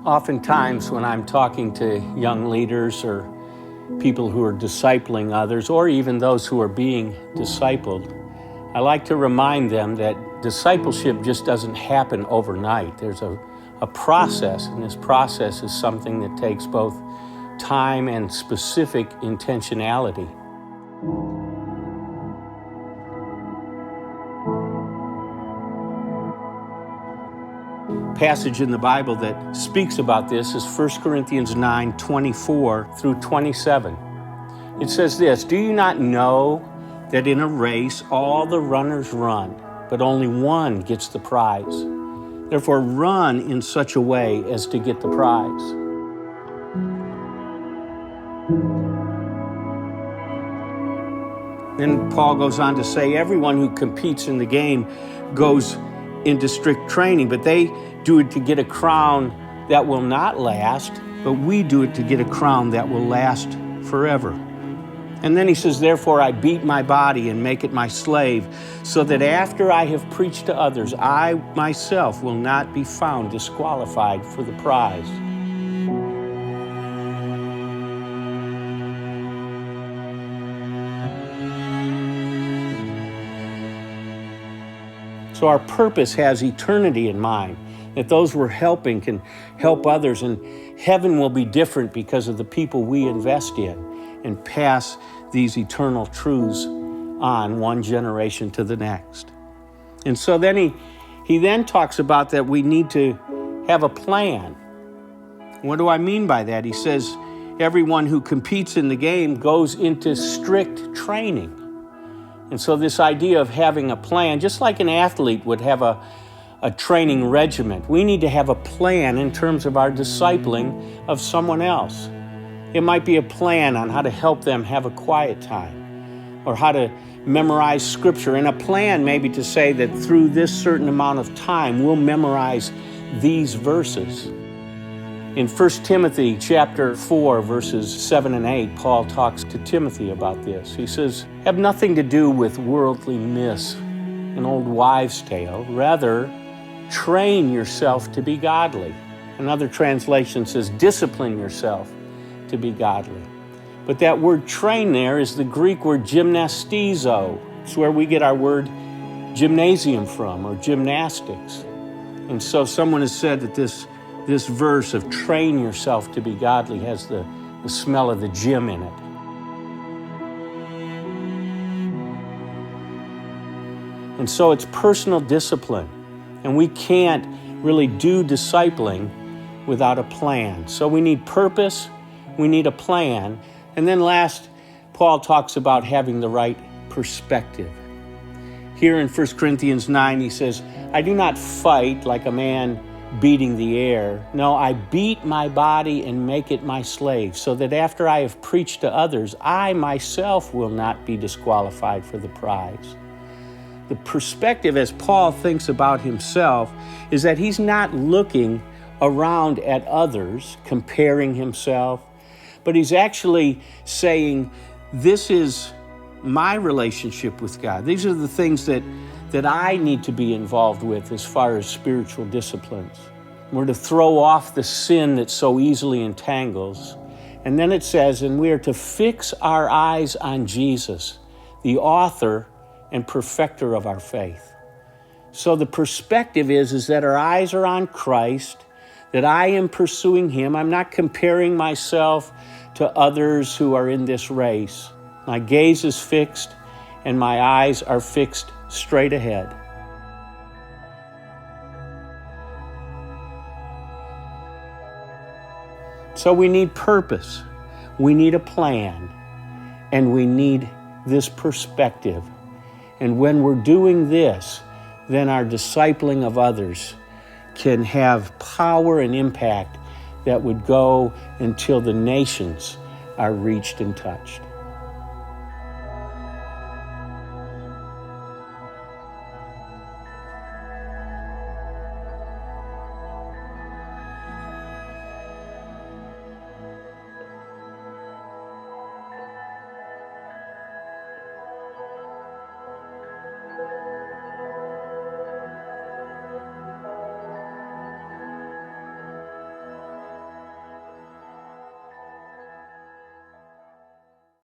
Oftentimes when I'm talking to young leaders or people who are discipling others, or even those who are being discipled, I like to remind them that discipleship just doesn't happen overnight. There's a process, and this process is something that takes both time and specific intentionality. Passage in the Bible that speaks about this is 1 Corinthians 9:24 through 27. It says this, "Do you not know that in a race all the runners run, but only one gets the prize? Therefore run in such a way as to get the prize." Then Paul goes on to say, everyone who competes in the game goes into strict training, but they do it to get a crown that will not last, but we do it to get a crown that will last forever. And then he says, "Therefore I beat my body and make it my slave, so that after I have preached to others, I myself will not be found disqualified for the prize." So our purpose has eternity in mind, that those we're helping can help others, and heaven will be different because of the people we invest in and pass these eternal truths on one generation to the next. And so then he then talks about that we need to have a plan. What do I mean by that? He says everyone who competes in the game goes into strict training. And so this idea of having a plan, just like an athlete would have a training regimen, we need to have a plan in terms of our discipling of someone else. It might be a plan on how to help them have a quiet time, or how to memorize scripture, and a plan maybe to say that through this certain amount of time, we'll memorize these verses. In 1 Timothy chapter 4, verses 7 and 8, Paul talks to Timothy about this. He says, "Have nothing to do with worldly myths, an old wives' tale. Rather, train yourself to be godly." Another translation says, "Discipline yourself to be godly." But that word train there is the Greek word gymnastizo. It's where we get our word gymnasium from, or gymnastics. And so someone has said that this verse of train yourself to be godly has the smell of the gym in it. And so it's personal discipline. And we can't really do discipling without a plan. So we need purpose, we need a plan. And then last, Paul talks about having the right perspective. Here in 1 Corinthians 9, he says, "I do not fight like a man beating the air. No, I beat my body and make it my slave, so that after I have preached to others, I myself will not be disqualified for the prize." The perspective, as Paul thinks about himself, is that he's not looking around at others, comparing himself, but he's actually saying, this is my relationship with God. These are the things that I need to be involved with as far as spiritual disciplines. We're to throw off the sin that so easily entangles. And then it says, and we are to fix our eyes on Jesus, the author and perfecter of our faith. So the perspective is that our eyes are on Christ, that I am pursuing Him. I'm not comparing myself to others who are in this race. My gaze is fixed and my eyes are fixed straight ahead. So we need purpose, we need a plan, and we need this perspective. And when we're doing this, then our discipling of others can have power and impact that would go until the nations are reached and touched.